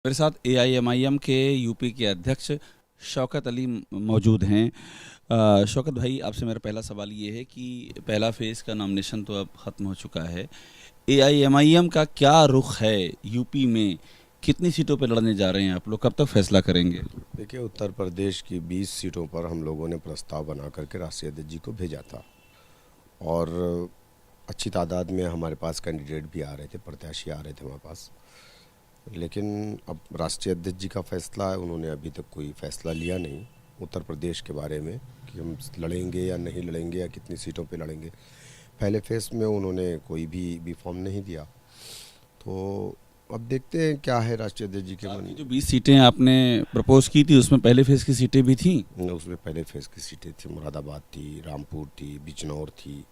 मेरे साथ एआईएमआईएम के यूपी के अध्यक्ष शौकत अली मौजूद हैं। शौकत भाई, आपसे मेरा पहला सवाल ये है कि पहला फेज़ का नॉमिनेशन तो अब ख़त्म हो चुका है। एआईएमआईएम का क्या रुख है यूपी में? कितनी सीटों पर लड़ने जा रहे हैं आप लोग? कब तक फैसला करेंगे? देखिए, उत्तर प्रदेश की 20 सीटों पर हम लोगों ने प्रस्ताव बना करके राष्ट्रीय अध्यक्ष जी को भेजा था और अच्छी तादाद में हमारे पास कैंडिडेट भी आ रहे थे, प्रत्याशी आ रहे थे हमारे पास। लेकिन अब राष्ट्रीय अध्यक्ष जी का फैसला है, उन्होंने अभी तक कोई फैसला लिया नहीं उत्तर प्रदेश के बारे में कि हम लड़ेंगे या नहीं लड़ेंगे या कितनी सीटों पे लड़ेंगे। पहले फेज़ में उन्होंने कोई भी फॉर्म नहीं दिया, तो अब देखते हैं क्या है राष्ट्रीय अध्यक्ष जी के मन आपकी जो 20 सीटें आपने प्रपोज की थी उसमें पहले फेज़ की सीटें भी थी? में। उसमें पहले फेज़ की सीटें थी, मुरादाबाद थी, रामपुर थी, बिजनौर थी,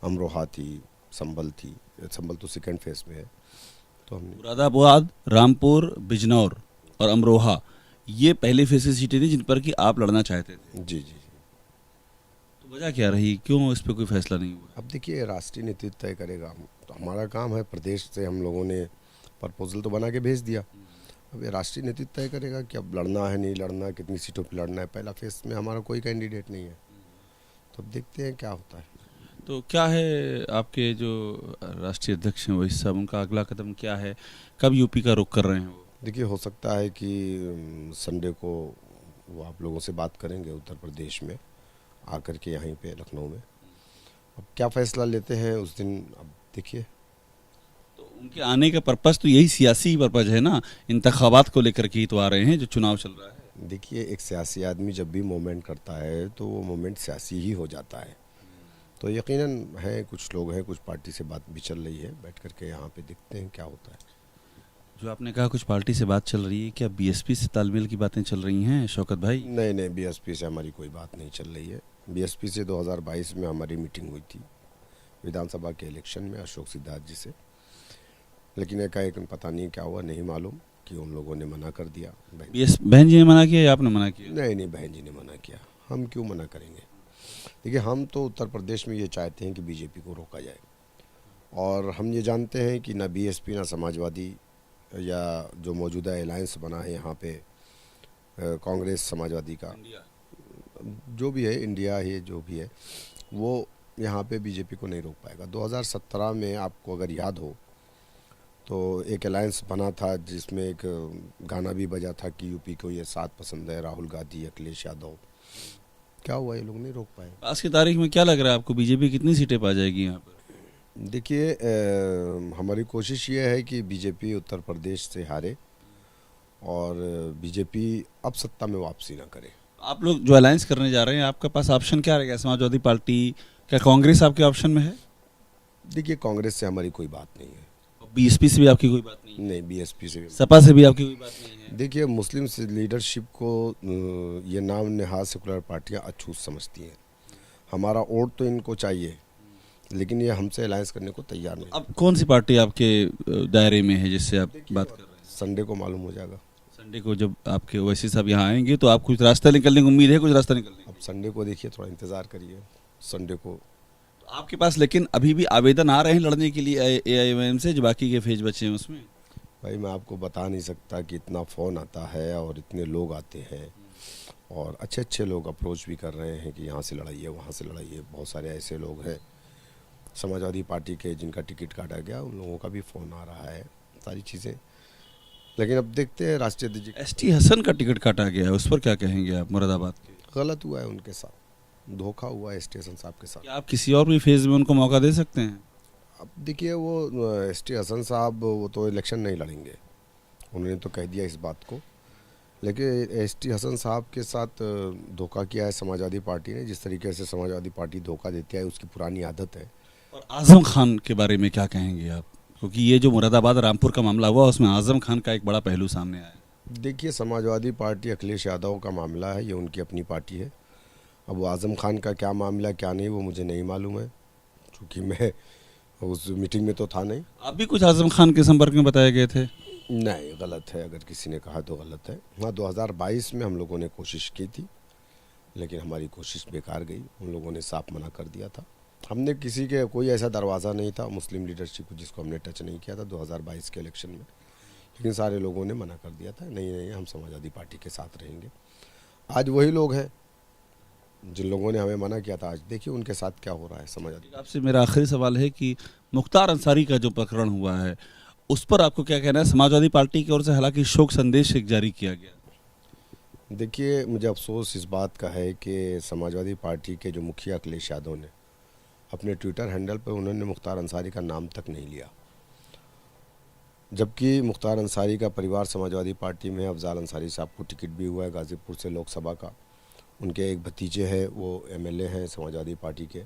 अमरोहा थी, संभल थी। संभल तो सेकेंड फेज़ में है। तो हमने मुरादाबाद, रामपुर, बिजनौर और अमरोहा, ये पहले फेज़ की सीटें थी जिन पर कि आप लड़ना चाहते थे। जी जी। तो वजह क्या रही, क्यों इस पर कोई फैसला नहीं हुआ? अब देखिए, राष्ट्रीय नेतृत्व तय करेगा। तो हमारा काम है, प्रदेश से हम लोगों ने प्रपोजल तो बना के भेज दिया। अब ये राष्ट्रीय नेतृत्व तय करेगा कि अब लड़ना है नहीं लड़ना, कितनी सीटों पर लड़ना है। पहला फेज़ में हमारा कोई कैंडिडेट नहीं है, तो अब देखते हैं क्या होता है। तो क्या है आपके जो राष्ट्रीय अध्यक्ष हैं वही साहब, उनका अगला कदम क्या है? कब यूपी का रुख कर रहे हैं वो? देखिए, हो सकता है कि संडे को वो आप लोगों से बात करेंगे उत्तर प्रदेश में आकर के, यहीं पे लखनऊ में। अब क्या फ़ैसला लेते हैं उस दिन, अब देखिए। तो उनके आने का पर्पस तो यही सियासी पर्पस है ना, इंतखाबात को लेकर के ही तो आ रहे हैं, जो चुनाव चल रहा है। देखिए, एक सियासी आदमी जब भी मूवमेंट करता है तो वो मूवमेंट सियासी ही हो जाता है। तो यकीनन है, कुछ लोग हैं, कुछ पार्टी से बात भी चल रही है, बैठ करके यहाँ पे देखते हैं क्या होता है। जो आपने कहा कुछ पार्टी से बात चल रही है, क्या बीएसपी से तालमेल की बातें चल रही हैं शौकत भाई? नहीं नहीं, बीएसपी से हमारी कोई बात नहीं चल रही है। बीएसपी से 2022 में हमारी मीटिंग हुई थी विधानसभा के इलेक्शन में अशोक सिद्धार्थ जी से, लेकिन एकाएक पता नहीं क्या हुआ, नहीं मालूम कि उन लोगों ने मना कर दिया। बहन जी ने मना किया या आपने मना किया? नहीं नहीं, बहन जी ने मना किया, हम क्यों मना करेंगे। देखिए, हम तो उत्तर प्रदेश में ये चाहते हैं कि बीजेपी को रोका जाए, और हम ये जानते हैं कि ना बीएसपी ना समाजवादी या जो मौजूदा अलायंस बना है यहाँ पे कांग्रेस समाजवादी का, जो भी है, इंडिया है जो भी है, वो यहाँ पे बीजेपी को नहीं रोक पाएगा। 2017 में आपको अगर याद हो तो एक अलायंस बना था जिसमें एक गाना भी बजा था कि यूपी को ये साथ पसंद है, राहुल गांधी, अखिलेश यादव। क्या हुआ, ये लोग नहीं रोक पाए। आज की तारीख में क्या लग रहा है आपको, बीजेपी कितनी सीटें पा जाएगी यहाँ पर? देखिए, हमारी कोशिश ये है कि बीजेपी उत्तर प्रदेश से हारे और बीजेपी अब सत्ता में वापसी ना करे। आप लोग जो अलायंस करने जा रहे हैं, आपके पास ऑप्शन क्या रहेगा? समाजवादी पार्टी, क्या कांग्रेस आपके ऑप्शन में है? देखिए, कांग्रेस से हमारी कोई बात नहीं है। बीएसपी से भी आपकी कोई बात नहीं है? नहीं, बीएसपी से भी। सपा से भी आपकी कोई बात नहीं है? देखिए, मुस्लिम लीडरशिप को ये नाम नहाज सेकुलर पार्टियां अछूत समझती हैं। हमारा वोट तो इनको चाहिए, लेकिन ये हमसे अलायंस करने को तैयार नहीं। अब कौन सी पार्टी आपके दायरे में है जिससे आप बात कर रहे हैं? संडे को मालूम हो जाएगा। संडे को जब आपके ओवैसी साहब यहाँ आएंगे तो आप कुछ रास्ता निकलने की उम्मीद है? कुछ रास्ता निकलने अब संडे को देखिए, थोड़ा इंतज़ार करिए संडे को। तो आपके पास लेकिन अभी भी आवेदन आ रहे हैं लड़ने के लिए एआईएमआईएम से, जो बाकी के फेज बचे हैं उसमें? भाई, मैं आपको बता नहीं सकता कि इतना फ़ोन आता है और इतने लोग आते हैं, और अच्छे अच्छे लोग अप्रोच भी कर रहे हैं कि यहाँ से लड़ाइए, वहाँ से लड़ाइए। बहुत सारे ऐसे लोग हैं समाजवादी पार्टी के जिनका टिकट काटा गया, उन लोगों का भी फ़ोन आ रहा है, सारी चीज़ें। लेकिन अब देखते हैं राष्ट्रीय अध्यक्ष जी। एसटी हसन का टिकट काटा गया है, उस पर क्या कहेंगे आप मुरादाबाद के? गलत हुआ है उनके साथ, धोखा हुआ है स्टेशन साहब के साथ। क्या आप किसी और भी फेज में उनको मौका दे सकते हैं? अब देखिए, वो एसटी हसन साहब वो तो इलेक्शन नहीं लड़ेंगे, उन्होंने तो कह दिया इस बात को। लेकिन एसटी हसन साहब के साथ धोखा किया है समाजवादी पार्टी ने। जिस तरीके से समाजवादी पार्टी धोखा देती है, उसकी पुरानी आदत है। और आजम खान के बारे में क्या कहेंगे आप? क्योंकि ये जो मुरादाबाद रामपुर का मामला हुआ उसमें आजम खान का एक बड़ा पहलू सामने आया। देखिए, समाजवादी पार्टी अखिलेश यादव का मामला है, ये उनकी अपनी पार्टी है। अब वो आजम खान का क्या मामला क्या नहीं, वो मुझे नहीं मालूम है, क्योंकि मैं उस मीटिंग में तो था नहीं। आप भी कुछ आजम खान के संपर्क में बताए गए थे? नहीं, गलत है, अगर किसी ने कहा तो गलत है। हाँ, 2022 में हम लोगों ने कोशिश की थी, लेकिन हमारी कोशिश बेकार गई, उन लोगों ने साफ मना कर दिया था। हमने किसी के कोई ऐसा दरवाज़ा नहीं था मुस्लिम लीडरशिप को जिसको हमने टच नहीं किया था 2022 के इलेक्शन में। लेकिन सारे लोगों ने मना कर दिया था, नहीं नहीं हम समाजवादी पार्टी के साथ रहेंगे। आज वही लोग हैं जिन लोगों ने हमें मना किया था, आज देखिए उनके साथ क्या हो रहा है समाजवादी। आपसे मेरा आखिरी सवाल है कि मुख्तार अंसारी का जो प्रकरण हुआ है उस पर आपको क्या कहना है? समाजवादी पार्टी की ओर से हालांकि शोक संदेश एक जारी किया गया। देखिए मुझे अफसोस इस बात का है कि समाजवादी पार्टी के जो मुखिया अखिलेश यादव ने अपने ट्विटर हैंडल पर उन्होंने मुख्तार अंसारी का नाम तक नहीं लिया, जबकि मुख्तार अंसारी का परिवार समाजवादी पार्टी में है। अफजाल अंसारी साहब को टिकट भी हुआ है गाज़ीपुर से लोकसभा का, उनके एक भतीजे हैं वो एमएलए हैं समाजवादी पार्टी के।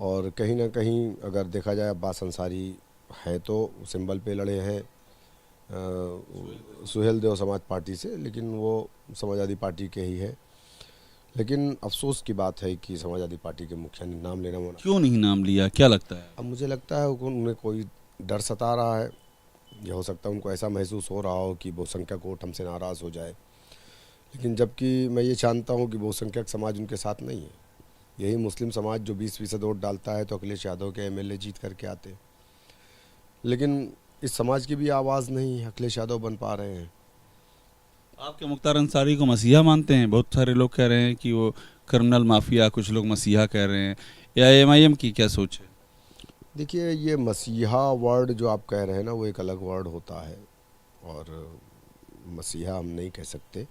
और कहीं ना कहीं अगर देखा जाए अब्बास अंसारी है तो सिंबल पे लड़े हैं सुहेल देव समाज पार्टी से, लेकिन वो समाजवादी पार्टी के ही है। लेकिन अफसोस की बात है कि समाजवादी पार्टी के मुखिया ने नाम लेना मना। क्यों नहीं नाम लिया, क्या लगता है? अब मुझे लगता है उन्हें कोई डर सता रहा है, यह हो सकता है उनको ऐसा महसूस हो रहा हो कि बहुसंख्यक वोट हमसे नाराज़ हो जाए। लेकिन जबकि मैं ये जानता हूँ कि बहुसंख्यक समाज उनके साथ नहीं है, यही मुस्लिम समाज जो 20% वोट डालता है तो अखिलेश यादव के एमएलए जीत करके आते हैं। लेकिन इस समाज की भी आवाज़ नहीं अखिलेश यादव बन पा रहे हैं। आपके मुख्तार अंसारी को मसीहा मानते हैं? बहुत सारे लोग कह रहे हैं कि वो क्रिमिनल माफिया, कुछ लोग मसीहा कह रहे हैं। या एमआईएम की क्या सोच है? देखिए ये मसीहा वर्ड जो आप कह रहे हैं ना वो एक अलग वर्ड होता है और मसीहा हम नहीं कह सकते।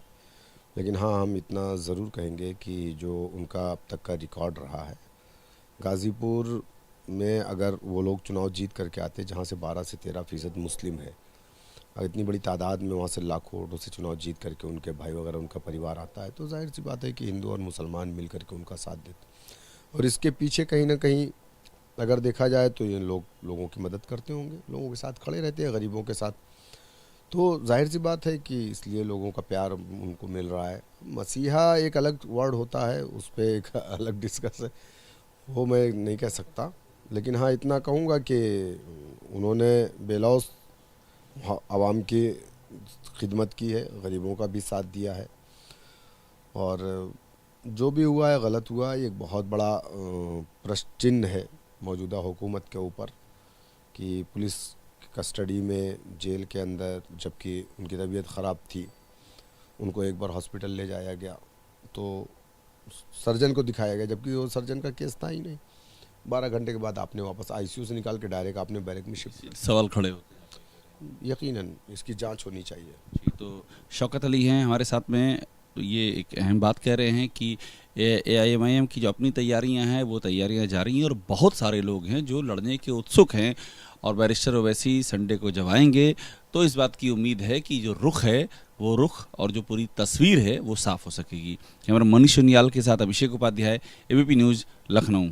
लेकिन हाँ हम इतना ज़रूर कहेंगे कि जो उनका अब तक का रिकॉर्ड रहा है गाज़ीपुर में, अगर वो लोग चुनाव जीत करके आते जहाँ से 12 से 13% मुस्लिम है, अगर इतनी बड़ी तादाद में वहाँ से लाखों वोटों से चुनाव जीत करके उनके भाई वगैरह उनका परिवार आता है, तो जाहिर सी बात है कि हिंदू और मुसलमान मिल करके उनका साथ देते। और इसके पीछे कहीं ना कहीं अगर देखा जाए तो ये लोगों की मदद करते होंगे, लोगों के साथ खड़े रहते हैं, गरीबों के साथ। तो जाहिर सी बात है कि इसलिए लोगों का प्यार उनको मिल रहा है। मसीहा एक अलग वर्ड होता है, उस पर एक अलग डिस्कस है, वो मैं नहीं कह सकता। लेकिन हाँ इतना कहूँगा कि उन्होंने बेलौस आवाम की खिदमत की है, गरीबों का भी साथ दिया है। और जो भी हुआ है गलत हुआ, ये एक बहुत बड़ा प्रश्न चिन्ह है मौजूदा हुकूमत के ऊपर कि पुलिस कस्टडी में जेल के अंदर, जबकि उनकी तबीयत ख़राब थी, उनको एक बार हॉस्पिटल ले जाया गया तो सर्जन को दिखाया गया, जबकि वो सर्जन का केस था ही नहीं। 12 घंटे के बाद आपने वापस आईसीयू से निकाल के डायरेक्ट आपने बैरक में शिफ्ट। सवाल खड़े होते हैं। यकीनन इसकी जांच होनी चाहिए। जी, तो शौकत अली हैं हमारे साथ में, तो ये एक अहम बात कह रहे हैं कि एआईएमआईएम की जो अपनी तैयारियां हैं वो तैयारियां जारी हैं और बहुत सारे लोग हैं जो लड़ने के उत्सुक हैं और बैरिस्टर ओवैसी संडे को जब आएंगे तो इस बात की उम्मीद है कि जो रुख है वो रुख और जो पूरी तस्वीर है वो साफ हो सकेगी। कैमरा मनीष सुनियाल के साथ अभिषेक उपाध्याय, एबीपी न्यूज़, लखनऊ।